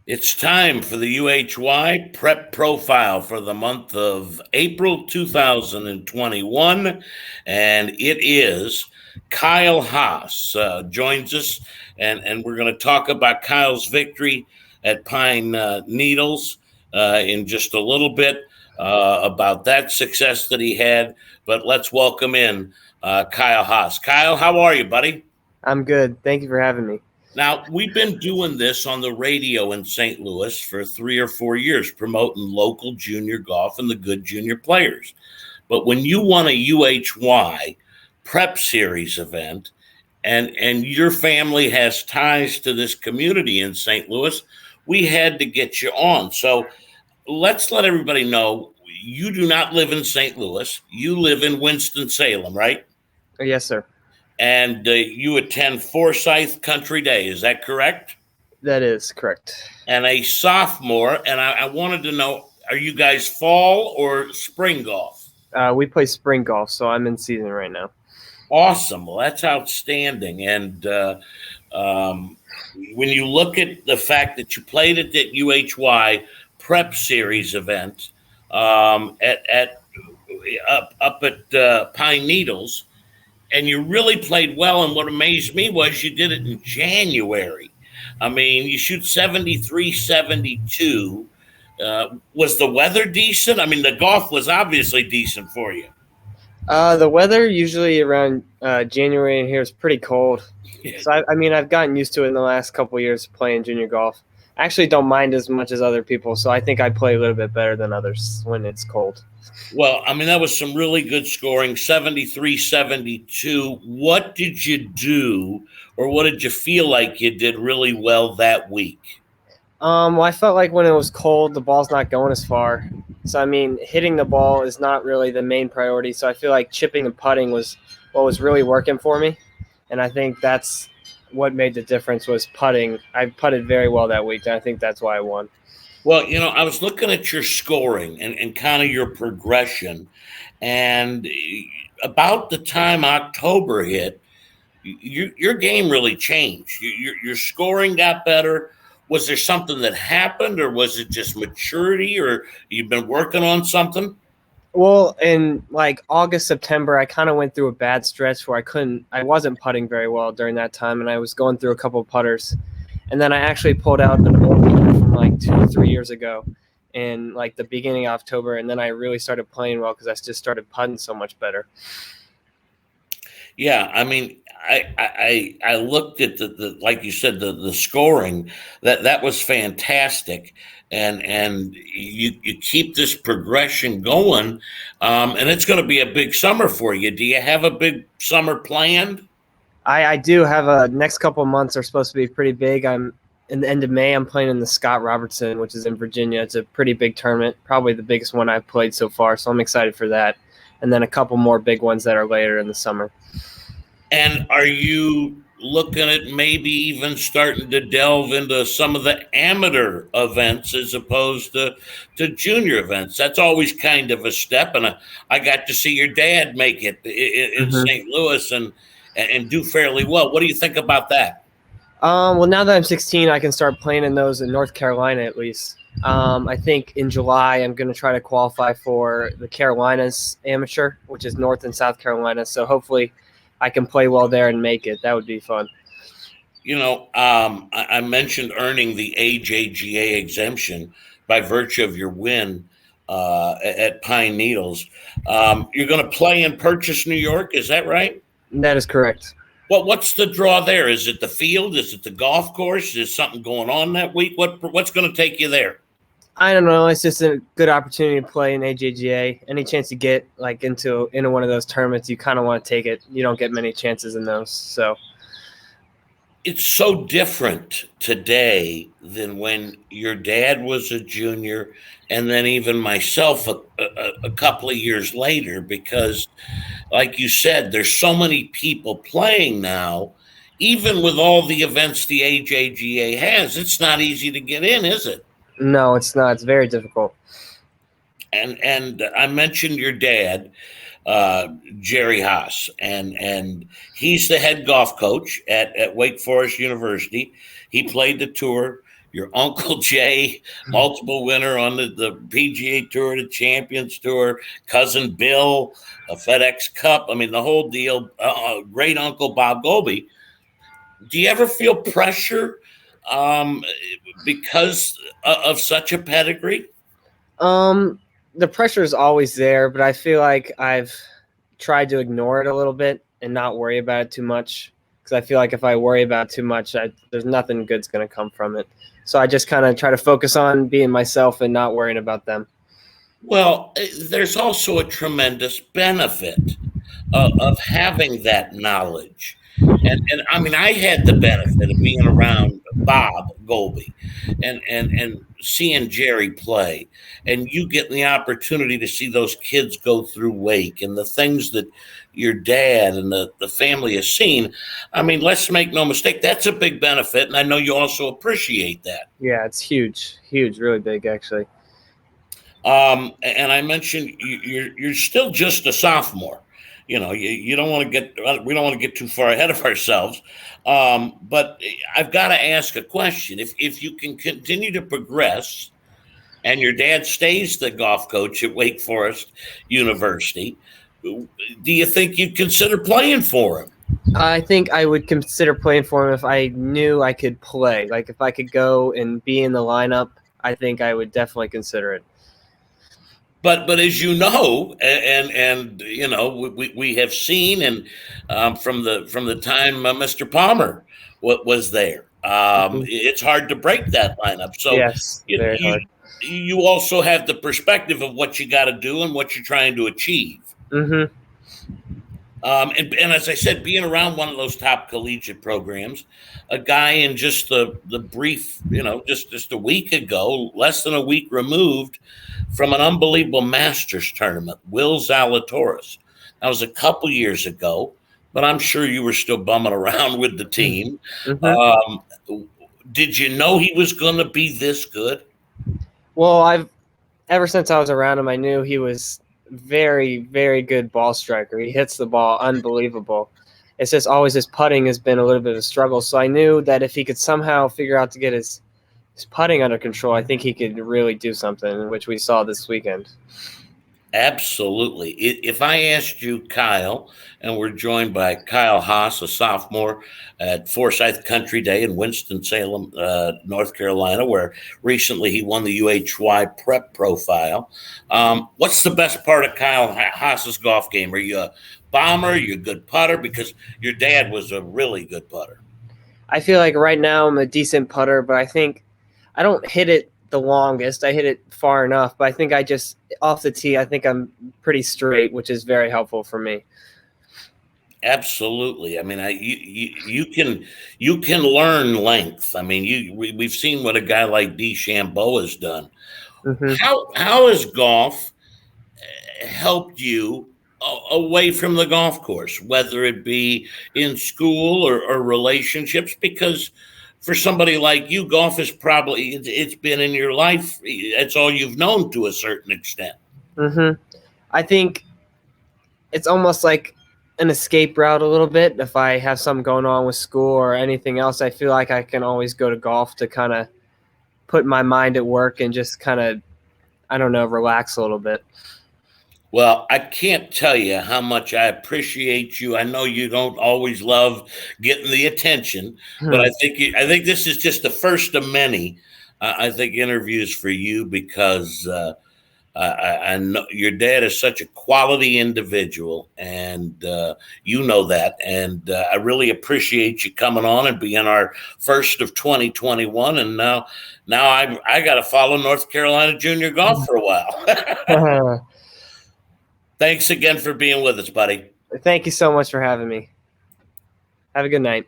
It's time for the UHY Prep Profile for the month of April 2021, and it is Kyle Haas joins us, and we're going to talk about Kyle's victory at Pine Needles in just a little bit, about that success that he had. But let's welcome in Kyle Haas. Kyle, how are you, buddy? I'm good. Thank you for having me. Now, we've been doing this on the radio in St. Louis for 3 or 4 years, promoting local junior golf and the good junior players. But when you won a UHY Prep Series event, and your family has ties to this community in St. Louis, we had to get you on. So let's let everybody know you do not live in St. Louis. You live in Winston, Salem, right? Yes, sir. And you attend Forsyth Country Day. Is that correct? That is correct. And a sophomore. And I wanted to know, are you guys fall or spring golf? We play spring golf, so I'm in season right now. Awesome. Well, that's outstanding. And when you look at the fact that you played at that UHY Prep Series event up at Pine Needles, and you really played well. And what amazed me was you did it in January. I mean, you shoot 73, 72. Was the weather decent? I mean, the golf was obviously decent for you. The weather usually around January in here is pretty cold. So, I've gotten used to it in the last couple of years playing junior golf. I actually don't mind as much as other people, so I think I play a little bit better than others when it's cold. Well, I mean, that was some really good scoring, 73, 72. What did you do, or what did you feel like you did really well that week? Well, I felt like when it was cold, the ball's not going as far. So, hitting the ball is not really the main priority. So I feel like chipping and putting was what was really working for me. And I think that's what made the difference was putting. I putted very well that week, and I think that's why I won. Well, I was looking at your scoring and kind of your progression, and about the time October hit, your game really changed. Your scoring got better. Was there something that happened, or was it just maturity, or you've been working on something? Well, in August, September, I kind of went through a bad stretch where I wasn't putting very well during that time, and I was going through a couple of putters. And then I actually pulled out an old putter from 2 or 3 years ago in the beginning of October. And then I really started playing well because I just started putting so much better. Yeah, I mean, I looked at the like you said, the scoring, that was fantastic. And you keep this progression going, and it's going to be a big summer for you. Do you have a big summer planned? I do have next couple of months are supposed to be pretty big. I'm in the end of May. I'm playing in the Scott Robertson, which is in Virginia. It's a pretty big tournament, probably the biggest one I've played so far. So I'm excited for that. And then a couple more big ones that are later in the summer. And are you looking at maybe even starting to delve into some of the amateur events as opposed to junior events? That's always kind of a step. And I got to see your dad make it in St. Louis and do fairly well. What do you think about that? Well, now that I'm 16, I can start playing in those in North Carolina at least. I think in July I'm going to try to qualify for the Carolinas Amateur, which is North and South Carolina. So hopefully I can play well there and make it. That would be fun. I mentioned earning the AJGA exemption by virtue of your win at Pine Needles. You're going to play in Purchase, New York. Is that right? That is correct. What's the draw there? Is it the field? Is it the golf course? Is something going on that week? What's going to take you there? I don't know. It's just a good opportunity to play in AJGA. Any chance you get into one of those tournaments, you kind of want to take it. You don't get many chances in those. So it's so different today than when your dad was a junior, and then even myself a couple of years later, because like you said, there's so many people playing now. Even with all the events the AJGA has, it's not easy to get in, is it? No, it's not. It's very difficult. And I mentioned your dad, Jerry Haas, and he's the head golf coach at Wake Forest University. He played the tour. your Uncle Jay, multiple winner on the PGA Tour, the Champions Tour, cousin Bill, a FedEx Cup. I mean, the whole deal. Great uncle Bob Goby. Do you ever feel pressure because of such a pedigree? The pressure is always there, but I feel like I've tried to ignore it a little bit and not worry about it too much. Because I feel like if I worry about it too much, there's nothing good's going to come from it. So I just kind of try to focus on being myself and not worrying about them. Well, there's also a tremendous benefit of having that knowledge. And I mean, I had the benefit of being around Bob Golby and seeing Jerry play, and you getting the opportunity to see those kids go through Wake and the things that your dad and the family has seen. I mean, let's make no mistake, that's a big benefit, and I know you also appreciate that. Yeah, it's huge, really big, actually. And I mentioned you're still just a sophomore. You know, you don't want to get, we don't want to get too far ahead of ourselves. But I've got to ask a question. If you can continue to progress and your dad stays the golf coach at Wake Forest University, do you think you'd consider playing for him? I think I would consider playing for him if I knew I could play. Like if I could go and be in the lineup, I think I would definitely consider it. But as you know, and you know, we have seen, and from the time Mr. Palmer was there, it's hard to break that lineup. So yes, very hard. You also have the perspective of what you got to do and what you're trying to achieve. Mm-hmm. And as I said, being around one of those top collegiate programs, a guy in just the brief, you know, just a week ago, less than a week removed from an unbelievable Masters tournament, Will Zalatoris. That was a couple years ago, but I'm sure you were still bumming around with the team. Mm-hmm. Did you know he was going to be this good? Well, ever since I was around him, I knew he was very, very good ball striker. He hits the ball unbelievable. It's just always his putting has been a little bit of a struggle. So I knew that if he could somehow figure out to get his putting under control, I think he could really do something, which we saw this weekend. Absolutely. If I asked you, Kyle, and we're joined by Kyle Haas, a sophomore at Forsyth Country Day in Winston, Salem, North Carolina, where recently he won the UHY prep profile. What's the best part of Kyle Haas's golf game? Are you a bomber? Are you a good putter? Because your dad was a really good putter. I feel like right now I'm a decent putter, but I think I don't hit it the longest. I hit it far enough, but I think I just off the tee, I think I'm pretty straight, which is very helpful for me. Absolutely. I mean, you can learn length. I mean, we've seen what a guy like DeChambeau has done. Mm-hmm. How has golf helped you away from the golf course, whether it be in school or relationships? Because for somebody like you, golf is probably, it's been in your life. It's all you've known to a certain extent. Mm-hmm. I think it's almost like an escape route a little bit. If I have something going on with school or anything else, I feel like I can always go to golf to kind of put my mind at work and just kind of, I don't know, relax a little bit. Well, I can't tell you how much I appreciate you. I know you don't always love getting the attention, but I think this is just the first of many. I think interviews for you because I know your dad is such a quality individual, and you know that. And I really appreciate you coming on and being our first of 2021. And now I got to follow North Carolina junior golf for a while. Thanks again for being with us, buddy. Thank you so much for having me. Have a good night.